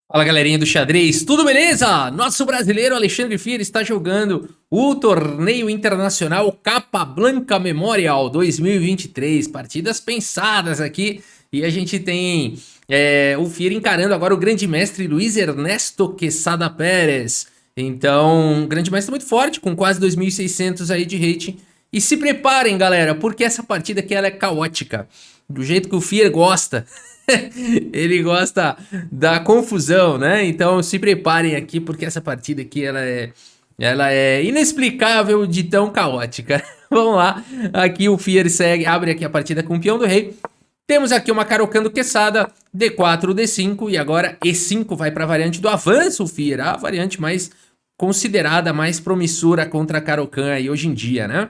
Fala galerinha do xadrez, tudo beleza? Nosso brasileiro Alexandre Fier está jogando o torneio internacional Capablanca Memorial 2023, partidas pensadas aqui, e a gente tem o Fier encarando agora o grande mestre Luiz Ernesto Quesada Pérez. Então, um grande mestre muito forte, com quase 2.600 aí de rating. E se preparem galera, porque essa partida aqui ela é caótica, do jeito que o Fier gosta. Ele gosta da confusão, né? Então se preparem aqui porque essa partida aqui ela é inexplicável de tão caótica. Vamos lá. Aqui o Fier segue, abre aqui a partida com o peão do rei. Temos aqui uma Caro-Kann Quesada, D4, D5 e agora E5 vai para a variante do avanço, o Fier, a variante mais considerada, mais promissora contra a Caro-Kann aí hoje em dia, né?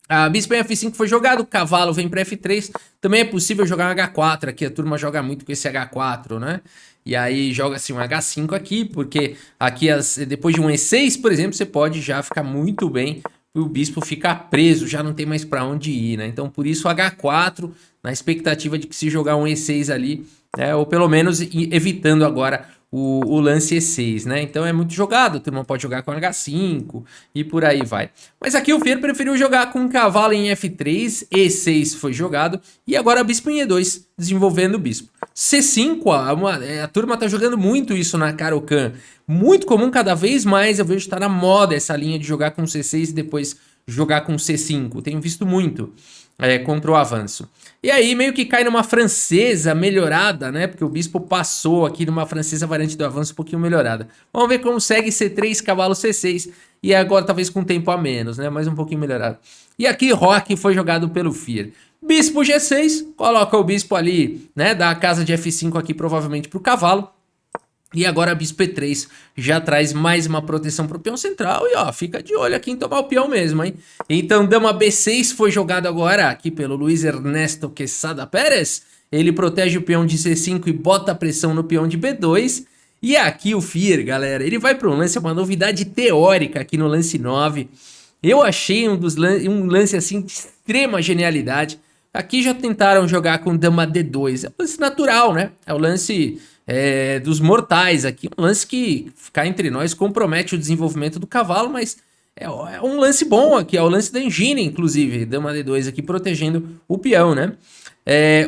A bispo em F5 foi jogado, cavalo vem para F3. Também é possível jogar um H4 aqui, a turma joga muito com esse H4, né? E aí joga-se um H5 aqui, porque aqui depois de um E6, por exemplo, você pode já ficar muito bem, o bispo ficar preso, já não tem mais para onde ir, né? Então por isso H4, na expectativa de que se jogar um E6 ali, né? Ou pelo menos evitando agora o lance E6, né? Então é muito jogado, a turma pode jogar com H5 e por aí vai. Mas aqui o Fier preferiu jogar com um cavalo em F3, E6 foi jogado e agora bispo em E2, desenvolvendo o bispo. C5, a turma tá jogando muito isso na Caro-Kann, muito comum, cada vez mais eu vejo que tá na moda essa linha de jogar com C6 e depois jogar com C5, tenho visto muito contra o avanço. E aí meio que cai numa francesa melhorada, né? Porque o bispo passou aqui numa francesa variante do avanço um pouquinho melhorada. Vamos ver como segue C3, cavalo C6. E agora talvez com tempo a menos, né? Mas um pouquinho melhorado. E aqui Roque foi jogado pelo Fier. Bispo G6, coloca o bispo ali, né? Da casa de F5 aqui provavelmente pro cavalo. E agora bispo E3 já traz mais uma proteção pro peão central e ó, fica de olho aqui em tomar o peão mesmo, hein? Então dama B6 foi jogado agora aqui pelo Luiz Ernesto Quesada Pérez. Ele protege o peão de C5 e bota pressão no peão de B2. E aqui o Fier, galera, ele vai pro lance, é uma novidade teórica aqui no lance 9. Eu achei um lance assim de extrema genialidade. Aqui já tentaram jogar com dama D2, é um lance natural, né? É o lance dos mortais aqui, um lance que, ficar entre nós, compromete o desenvolvimento do cavalo, mas é um lance bom aqui, é o lance da engine, inclusive, dama D2 aqui protegendo o peão, né?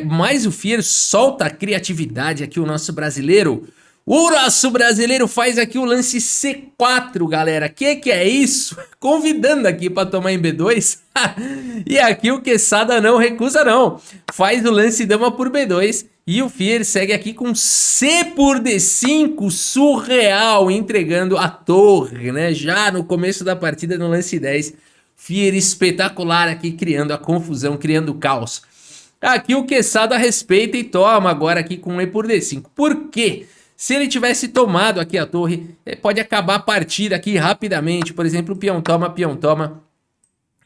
Mas o Fier solta a criatividade aqui, o nosso brasileiro. O nosso brasileiro faz aqui o lance C4, galera. Que é isso? Convidando aqui para tomar em B2. E aqui o Quesada não recusa não. Faz o lance dama por B2. E o Fier segue aqui com C por D5, surreal, entregando a torre, né? Já no começo da partida no lance 10. Fier espetacular aqui, criando a confusão, criando o caos. Aqui o Quesada respeita e toma agora aqui com E por D5. Por quê? Se ele tivesse tomado aqui a torre, pode acabar a partida aqui rapidamente. Por exemplo, peão toma.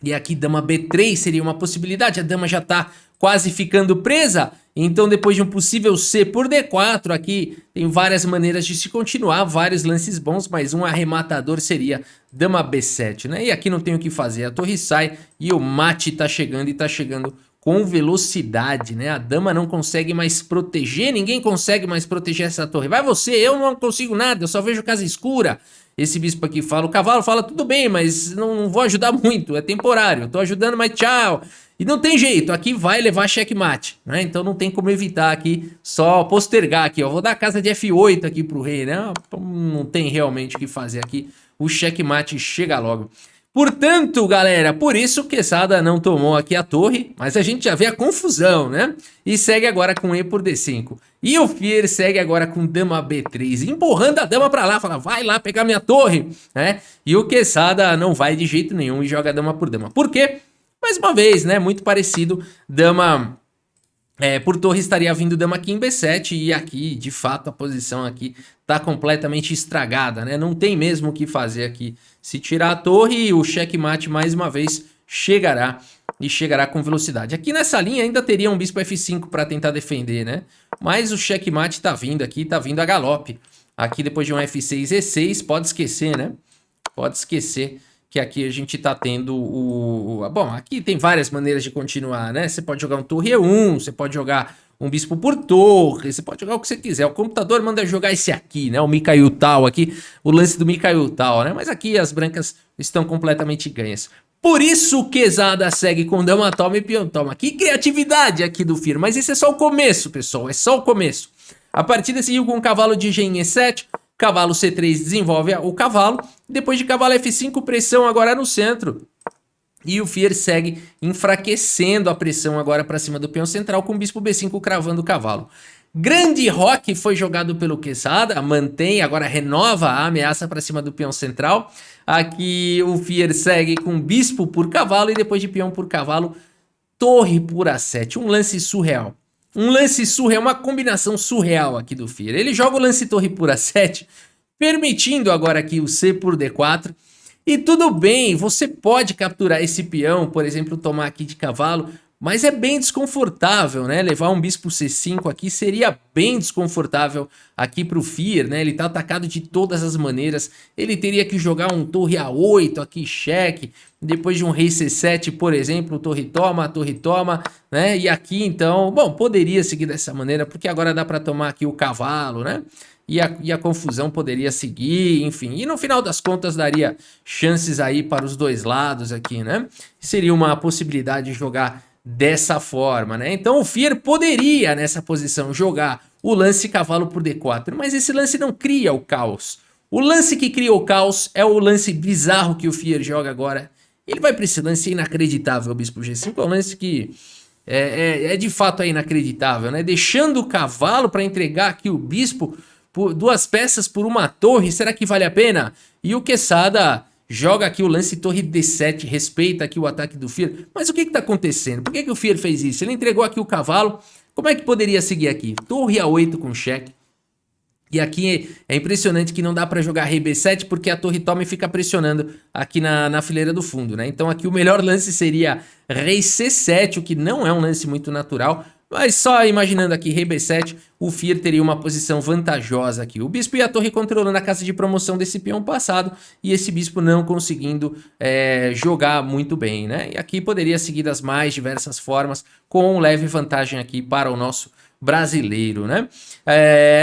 E aqui dama B3 seria uma possibilidade. A dama já tá quase ficando presa. Então depois de um possível C por D4, aqui tem várias maneiras de se continuar. Vários lances bons, mas um arrematador seria dama B7, né? E aqui não tem o que fazer. A torre sai e o mate tá chegando e tá chegando com velocidade, né? A dama não consegue mais proteger, ninguém consegue mais proteger essa torre. Vai você, eu não consigo nada, eu só vejo casa escura. Esse bispo aqui fala, o cavalo fala, tudo bem, mas não vou ajudar muito, é temporário, eu tô ajudando, mas tchau. E não tem jeito, aqui vai levar checkmate, né? Então não tem como evitar aqui, só postergar aqui, ó. Vou dar a casa de F8 aqui pro rei, né? Não tem realmente o que fazer aqui, o checkmate chega logo. Portanto, galera, por isso que Quesada não tomou aqui a torre, mas a gente já vê a confusão, né? E segue agora com E por D5. E o Fier segue agora com dama B3, empurrando a dama pra lá, fala, vai lá pegar minha torre, né? E o Quesada não vai de jeito nenhum e joga dama por dama. Por quê? Mais uma vez, né? Muito parecido, dama... por torre estaria vindo dama aqui em B7 e aqui, de fato, a posição aqui tá completamente estragada, né? Não tem mesmo o que fazer aqui. Se tirar a torre, o checkmate mais uma vez chegará e chegará com velocidade. Aqui nessa linha ainda teria um bispo F5 para tentar defender, né? Mas o checkmate tá vindo aqui, tá vindo a galope. Aqui depois de um F6, E6, pode esquecer, né? Pode esquecer que aqui a gente tá tendo Bom, aqui tem várias maneiras de continuar, né? Você pode jogar um torre E1, você pode jogar um bispo por torre, você pode jogar o que você quiser. O computador manda jogar esse aqui, né? O Mikhail Tal aqui, o lance do Mikhail Tal, né? Mas aqui as brancas estão completamente ganhas. Por isso o Quesada segue com dama toma e peão toma. Que criatividade aqui do Fear, mas esse é só o começo, pessoal, é só o começo. A partida seguiu com o cavalo de G em E7, cavalo C3 desenvolve o cavalo, depois de cavalo F5, pressão agora no centro. E o Fear segue enfraquecendo a pressão agora para cima do peão central com o bispo B5 cravando o cavalo. Grande roque foi jogado pelo Quesada, mantém, agora renova a ameaça para cima do peão central. Aqui o Fear segue com bispo por cavalo e depois de peão por cavalo, torre por A7, um lance surreal. Um lance surreal, uma combinação surreal aqui do Fear. Ele joga o lance torre por A7, permitindo agora aqui o C por D4. E tudo bem, você pode capturar esse peão, por exemplo, tomar aqui de cavalo, mas é bem desconfortável, né? Levar um bispo C5 aqui seria bem desconfortável aqui para o Fear, né? Ele tá atacado de todas as maneiras. Ele teria que jogar um torre A8 aqui, cheque. Depois de um rei C7, por exemplo, torre toma, né? E aqui então, bom, poderia seguir dessa maneira, porque agora dá para tomar aqui o cavalo, né? E a confusão poderia seguir, enfim. E no final das contas daria chances aí para os dois lados aqui, né? Seria uma possibilidade de jogar dessa forma, né? Então o Fear poderia nessa posição jogar o lance cavalo por D4, mas esse lance não cria o caos. O lance que cria o caos é o lance bizarro que o Fear joga agora. Ele vai para esse lance inacreditável, o bispo G5, é um lance que de fato inacreditável, né? Deixando o cavalo para entregar aqui o bispo por 2 peças por uma torre, será que vale a pena? E o Quesada joga aqui o lance torre D7, respeita aqui o ataque do Fear. Mas o que está acontecendo? Por que o Fear fez isso? Ele entregou aqui o cavalo, como é que poderia seguir aqui? Torre A8 com cheque. E aqui é impressionante que não dá para jogar rei B7 porque a torre toma e fica pressionando aqui na fileira do fundo, né? Então aqui o melhor lance seria rei C7, o que não é um lance muito natural. Mas só imaginando aqui rei B7, o Fear teria uma posição vantajosa aqui. O bispo e a torre controlando a casa de promoção desse peão passado e esse bispo não conseguindo jogar muito bem, né? E aqui poderia seguir das mais diversas formas com leve vantagem aqui para o nosso brasileiro, né?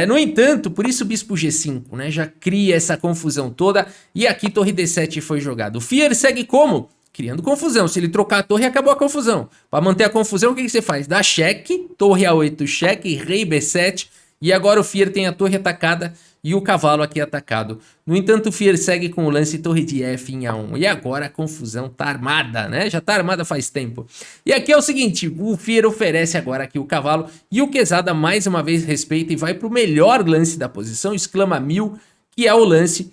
No entanto, por isso o bispo G5, né? Já cria essa confusão toda e aqui torre D7 foi jogado. O Fear segue como? Criando confusão. Se ele trocar a torre, acabou a confusão. Para manter a confusão, o que você faz? Dá cheque, torre A8 cheque, rei B7. E agora o Fear tem a torre atacada e o cavalo aqui atacado. No entanto, o Fear segue com o lance torre de F em A1. E agora a confusão tá armada, né? Já tá armada faz tempo. E aqui é o seguinte, o Fear oferece agora aqui o cavalo. E o Quesada mais uma vez respeita e vai pro melhor lance da posição. Exclama 1000, que é o lance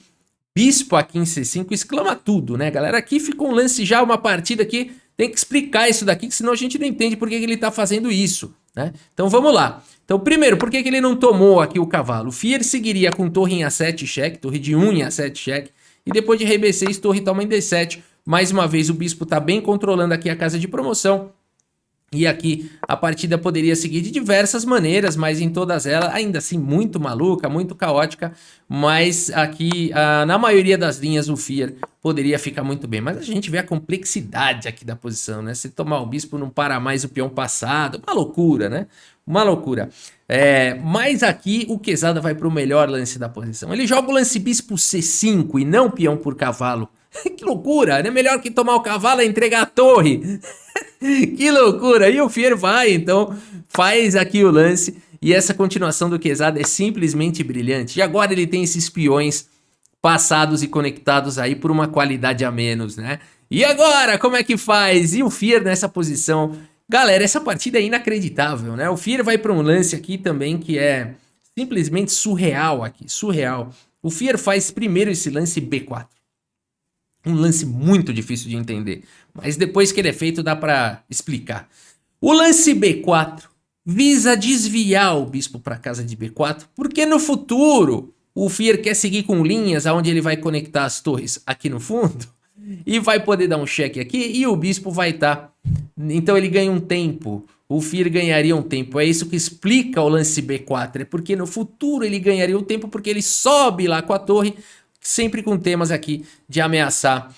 bispo aqui em C5, exclama tudo, né, galera? Aqui ficou um lance já, uma partida que tem que explicar isso daqui, que senão a gente não entende por que ele tá fazendo isso, né? Então vamos lá. Então primeiro, por que ele não tomou aqui o cavalo? O Fear seguiria com torre em A7 cheque, torre de 1 em A7 cheque, e depois de rei B6, torre toma em D7. Mais uma vez o bispo tá bem controlando aqui a casa de promoção. E aqui a partida poderia seguir de diversas maneiras, mas em todas elas, ainda assim, muito maluca, muito caótica. Mas aqui, na maioria das linhas, o Fear poderia ficar muito bem. Mas a gente vê a complexidade aqui da posição, né? Se tomar o bispo, não para mais o peão passado. Uma loucura, né? Uma loucura. Mas aqui o Quesada vai para o melhor lance da posição. Ele joga o lance bispo C5 e não peão por cavalo. Que loucura, né? Melhor que tomar o cavalo é entregar a torre. Que loucura! E o Fear vai, então, faz aqui o lance. E essa continuação do Quesada é simplesmente brilhante. E agora ele tem esses peões passados e conectados aí por uma qualidade a menos, né? E agora, como é que faz? E o Fear nessa posição... Galera, essa partida é inacreditável, né? O Fear vai para um lance aqui também que é simplesmente surreal aqui, surreal. O Fear faz primeiro esse lance B4. Um lance muito difícil de entender, mas depois que ele é feito dá para explicar. O lance B4 visa desviar o bispo para a casa de B4, porque no futuro o Fear quer seguir com linhas aonde ele vai conectar as torres aqui no fundo e vai poder dar um cheque aqui e o bispo vai estar. Então ele ganha um tempo, o Fear ganharia um tempo, é isso que explica o lance B4, é porque no futuro ele ganharia um tempo porque ele sobe lá com a torre, sempre com temas aqui de ameaçar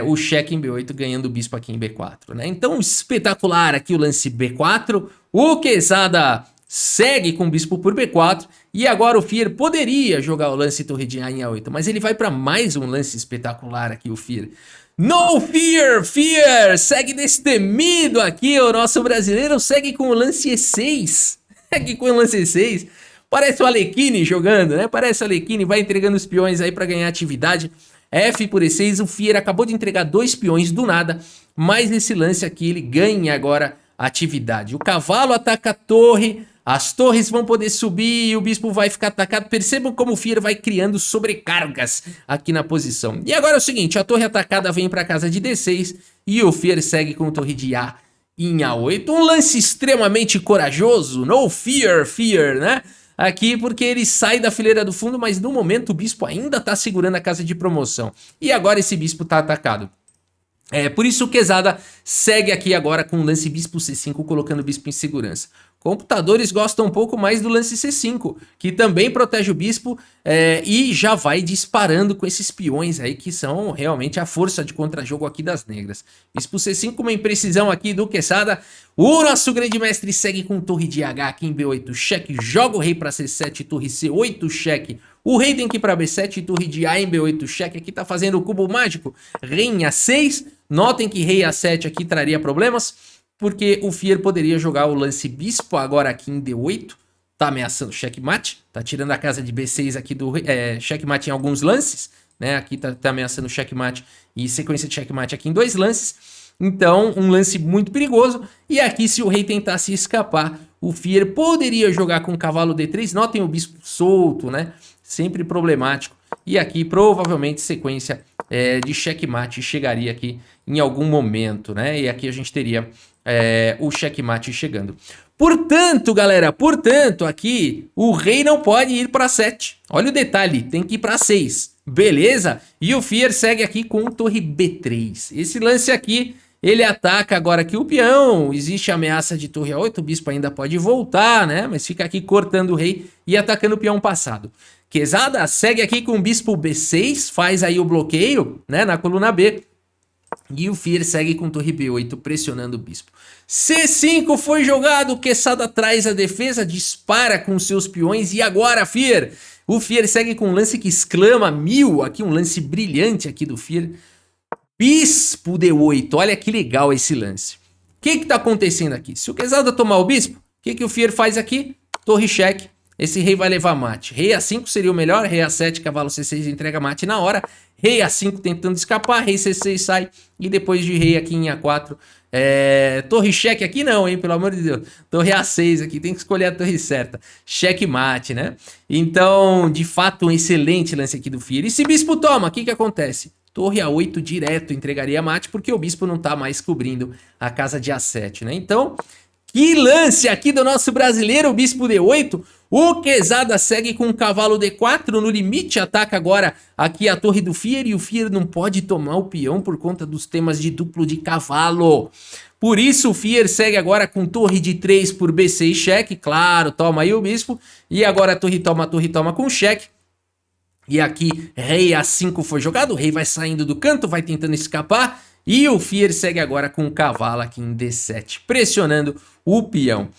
o cheque em B8, ganhando o bispo aqui em B4, né? Então, espetacular aqui o lance B4, o Quezada segue com o bispo por B4, e agora o Fier poderia jogar o lance torre de A em A8, mas ele vai para mais um lance espetacular aqui, o Fier. No fear, Fier segue destemido aqui, o nosso brasileiro segue com o lance E6, segue com o lance E6, parece o Alekhine jogando, né? Parece o Alekhine, vai entregando os peões aí para ganhar atividade. F por E6, o Fier acabou de entregar 2 peões do nada, mas nesse lance aqui ele ganha agora atividade. O cavalo ataca a torre, as torres vão poder subir e o bispo vai ficar atacado. Percebam como o Fier vai criando sobrecargas aqui na posição. E agora é o seguinte, a torre atacada vem para casa de D6 e o Fier segue com torre de A em A8. Um lance extremamente corajoso, no fear, né? Aqui porque ele sai da fileira do fundo, mas no momento o bispo ainda está segurando a casa de promoção. E agora esse bispo está atacado. Por isso o Quezada segue aqui agora com o lance bispo C5, colocando o bispo em segurança. Computadores gostam um pouco mais do lance C5, que também protege o bispo e já vai disparando com esses peões aí, que são realmente a força de contra-jogo aqui das negras. Bispo C5, uma imprecisão aqui do Quezada. O nosso grande mestre segue com torre de H aqui em B8, cheque, joga o rei para C7, torre C8, cheque. O rei tem que ir para B7, torre de A em B8, cheque. Aqui tá fazendo o cubo mágico, rei em A6. Notem que rei A7 aqui traria problemas, porque o Fier poderia jogar o lance bispo agora aqui em D8, tá ameaçando checkmate, tá tirando a casa de B6 aqui do checkmate em alguns lances, né? Aqui tá ameaçando checkmate e sequência de checkmate aqui em 2 lances. Então, um lance muito perigoso. E aqui, se o rei tentasse escapar, o Fier poderia jogar com o cavalo D3. Notem o bispo solto, né? Sempre problemático. E aqui, provavelmente, sequência de checkmate chegaria aqui em algum momento, né? E aqui a gente teria o checkmate chegando. Portanto, galera, aqui o rei não pode ir para 7. Olha o detalhe, tem que ir para 6. Beleza? E o Fier segue aqui com torre B3. Esse lance aqui, ele ataca agora aqui o peão. Existe ameaça de torre A8, o bispo ainda pode voltar, né? Mas fica aqui cortando o rei e atacando o peão passado. Quezada segue aqui com o bispo B6, faz aí o bloqueio, né, na coluna B. E o Fier segue com torre B8, pressionando o bispo. C5 foi jogado, Quezada traz a defesa, dispara com seus peões. E agora, Fier? O Fier segue com um lance que exclama 1000, aqui um lance brilhante aqui do Fier. Bispo D8, olha que legal esse lance. O que tá acontecendo aqui? Se o Quezada tomar o bispo, o que o Fier faz aqui? Torre cheque. Esse rei vai levar mate. Rei A5 seria o melhor, rei A7, cavalo C6 entrega mate na hora. Rei A5 tentando escapar, rei C6 sai. E depois de rei aqui em A4. Torre cheque aqui não, hein, pelo amor de Deus. Torre A6 aqui, tem que escolher a torre certa. Cheque mate, né? Então, de fato, um excelente lance aqui do Fier. E se bispo toma, o que acontece? Torre A8 direto entregaria mate, porque o bispo não tá mais cobrindo a casa de A7, né? Então, que lance aqui do nosso brasileiro, o bispo D8. O Quezada segue com o cavalo D4, no limite ataca agora aqui a torre do Fier, e o Fier não pode tomar o peão por conta dos temas de duplo de cavalo. Por isso o Fier segue agora com torre de 3 por B6 cheque, claro, toma aí o bispo, e agora a torre toma com cheque. E aqui rei A5 foi jogado, o rei vai saindo do canto, vai tentando escapar, e o Fier segue agora com o cavalo aqui em D7, pressionando o peão.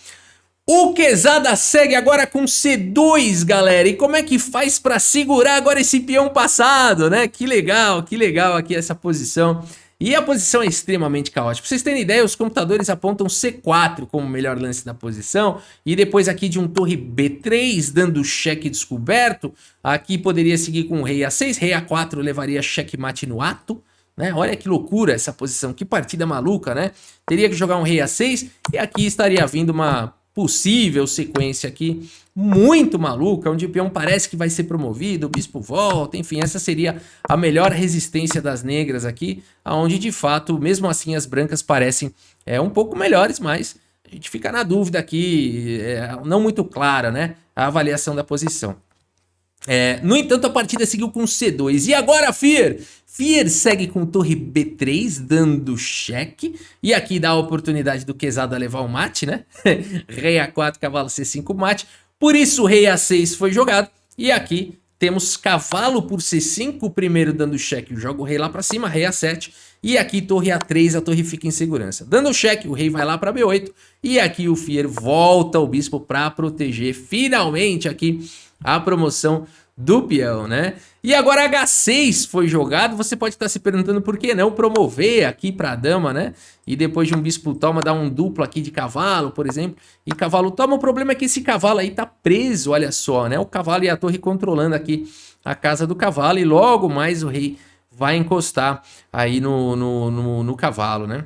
O Quezada segue agora com C2, galera. E como é que faz para segurar agora esse peão passado, né? Que legal aqui essa posição. E a posição é extremamente caótica. Pra vocês terem ideia, os computadores apontam C4 como o melhor lance da posição. E depois aqui de um torre B3, dando cheque descoberto. Aqui poderia seguir com o rei A6. Rei A4 levaria checkmate no ato. Né? Olha que loucura essa posição. Que partida maluca, né? Teria que jogar um rei A6. E aqui estaria vindo uma possível sequência aqui muito maluca, onde o peão parece que vai ser promovido, o bispo volta, enfim, essa seria a melhor resistência das negras aqui, aonde de fato, mesmo assim, as brancas parecem um pouco melhores, mas a gente fica na dúvida aqui, não muito clara, né, a avaliação da posição. No entanto, a partida seguiu com C2. E agora, Fier segue com torre B3, dando cheque. E aqui dá a oportunidade do Quezada levar o mate, né? Rei A4, cavalo C5, mate. Por isso, rei A6 foi jogado. E aqui temos cavalo por C5, primeiro dando cheque, joga o rei lá pra cima, rei A7, e aqui torre A3, a torre fica em segurança. Dando cheque, o rei vai lá pra B8, e aqui o Fier volta o bispo pra proteger finalmente aqui a promoção do peão, né? E agora H6 foi jogado, você pode estar se perguntando por que não promover aqui para a dama, né? E depois de um bispo toma, dá um duplo aqui de cavalo, por exemplo, e cavalo toma. O problema é que esse cavalo aí tá preso, olha só, né? O cavalo e a torre controlando aqui a casa do cavalo e logo mais o rei vai encostar aí no cavalo, né?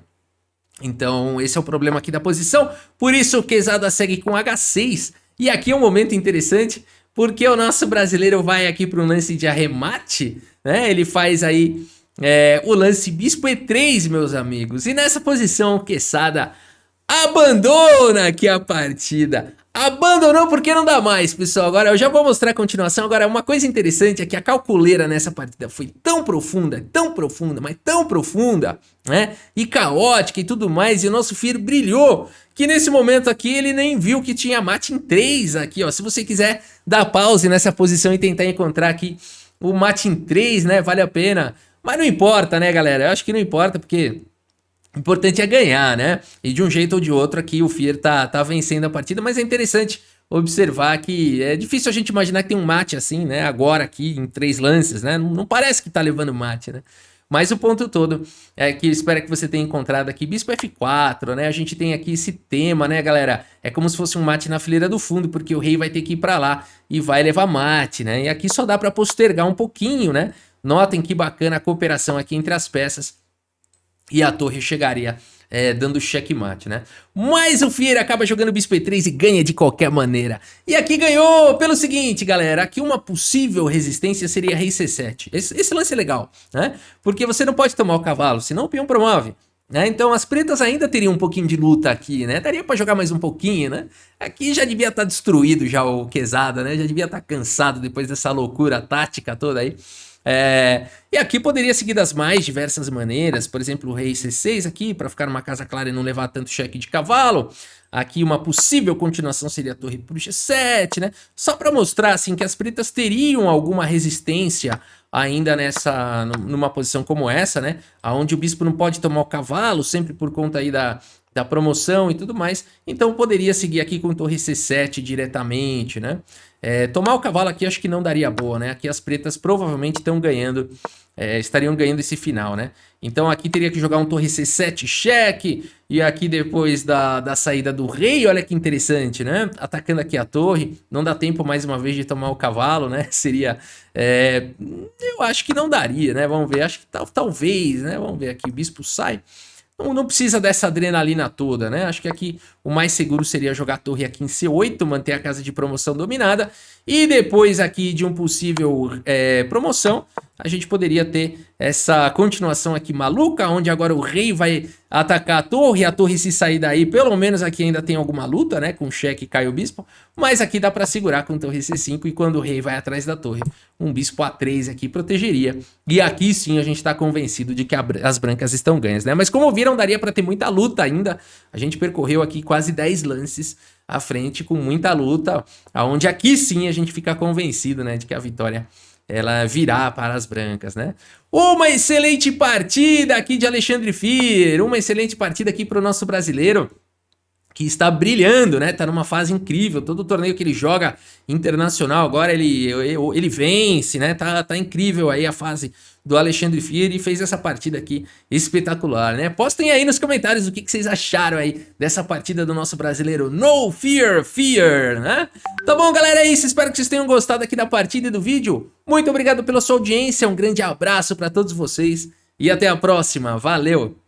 Então esse é o problema aqui da posição, por isso o Quezada segue com H6, e aqui é um momento interessante, porque o nosso brasileiro vai aqui para um lance de arremate, né? Ele faz aí o lance bispo E3, meus amigos. E nessa posição o Quesada abandona aqui a partida. Abandonou porque não dá mais, pessoal. Agora eu já vou mostrar a continuação. Agora, uma coisa interessante é que a calculeira nessa partida foi tão profunda, mas tão profunda, né? E caótica e tudo mais. E o nosso Fier brilhou, que nesse momento aqui ele nem viu que tinha mate em 3 aqui, ó. Se você quiser dar pause nessa posição e tentar encontrar aqui o mate em 3, né? Vale a pena. Mas não importa, né, galera? Eu acho que não importa, porque o importante é ganhar, né? E de um jeito ou de outro aqui o Fier tá vencendo a partida, mas é interessante observar que é difícil a gente imaginar que tem um mate assim, né? Agora aqui em 3 lances, né? Não parece que tá levando mate, né? Mas o ponto todo é que eu espero que você tenha encontrado aqui bispo F4, né? A gente tem aqui esse tema, né, galera? É como se fosse um mate na fileira do fundo, porque o rei vai ter que ir pra lá e vai levar mate, né? E aqui só dá pra postergar um pouquinho, né? Notem que bacana a cooperação aqui entre as peças. E a torre chegaria dando checkmate, né? Mas o Fier acaba jogando bispo E3 e ganha de qualquer maneira. E aqui ganhou pelo seguinte, galera. Aqui uma possível resistência seria rei C7. Esse lance é legal, né? Porque você não pode tomar o cavalo, senão o peão promove. Né? Então as pretas ainda teriam um pouquinho de luta aqui, né? Daria pra jogar mais um pouquinho, né? Aqui já devia estar destruído já o Quezada, né? Já devia estar cansado depois dessa loucura tática toda aí. E aqui poderia seguir das mais diversas maneiras, por exemplo, o rei C6 aqui, para ficar numa casa clara e não levar tanto cheque de cavalo. Aqui uma possível continuação seria a torre por G7, né? Só para mostrar assim que as pretas teriam alguma resistência ainda numa posição como essa, né? Onde o bispo não pode tomar o cavalo, sempre por conta aí da promoção e tudo mais. Então poderia seguir aqui com torre C7 diretamente, né? Tomar o cavalo aqui acho que não daria boa, né? Aqui as pretas provavelmente estão ganhando, estariam ganhando esse final, né? Então aqui teria que jogar um torre C7 cheque, e aqui depois da saída do rei, olha que interessante, né? Atacando aqui a torre, não dá tempo mais uma vez de tomar o cavalo, né? Seria, eu acho que não daria, né? Vamos ver, acho que talvez, né? Vamos ver aqui, o bispo sai. Não precisa dessa adrenalina toda, né? Acho que aqui o mais seguro seria jogar a torre aqui em C8, manter a casa de promoção dominada. E depois aqui de um possível promoção, a gente poderia ter essa continuação aqui maluca, onde agora o rei vai atacar a torre se sair daí, pelo menos aqui ainda tem alguma luta, né? Com cheque cai o bispo, mas aqui dá pra segurar com torre C5 e quando o rei vai atrás da torre, um bispo A3 aqui protegeria. E aqui sim a gente tá convencido de que as brancas estão ganhas, né? Mas como viram, daria pra ter muita luta ainda. A gente percorreu aqui quase 10 lances à frente com muita luta, aonde aqui sim a gente fica convencido, né, de que a vitória ela virá para as brancas, né? Uma excelente partida aqui de Alexandre Fier, uma excelente partida aqui para o nosso brasileiro, que está brilhando, né? Tá numa fase incrível, todo torneio que ele joga internacional, agora ele vence, né? Tá incrível aí a fase do Alexandre Fier e fez essa partida aqui espetacular, né? Postem aí nos comentários o que vocês acharam aí dessa partida do nosso brasileiro No Fear Fier, né? Tá bom, galera, é isso, espero que vocês tenham gostado aqui da partida e do vídeo. Muito obrigado pela sua audiência, um grande abraço para todos vocês e até a próxima, valeu!